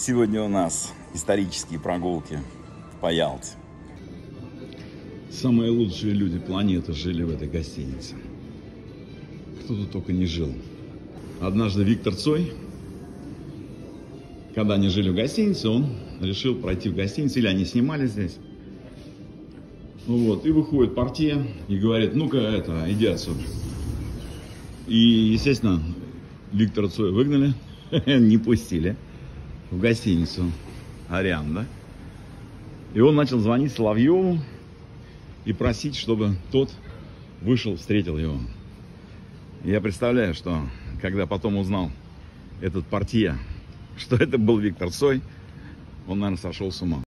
Сегодня у нас исторические прогулки по Ялте. Самые лучшие люди планеты жили в этой гостинице. Кто тут только не жил. Однажды Виктор Цой, когда они жили в гостинице, он решил пройти в гостиницу, или они снимали здесь. Вот, и выходит портье и говорит: ну-ка, иди отсюда. И, естественно, Виктора Цоя выгнали, не пустили в гостиницу Ариан, да? И он начал звонить Соловьеву и просить, чтобы тот вышел, встретил его. Я представляю, что когда потом узнал этот портье, что это был Виктор Цой, он, наверное, сошел с ума.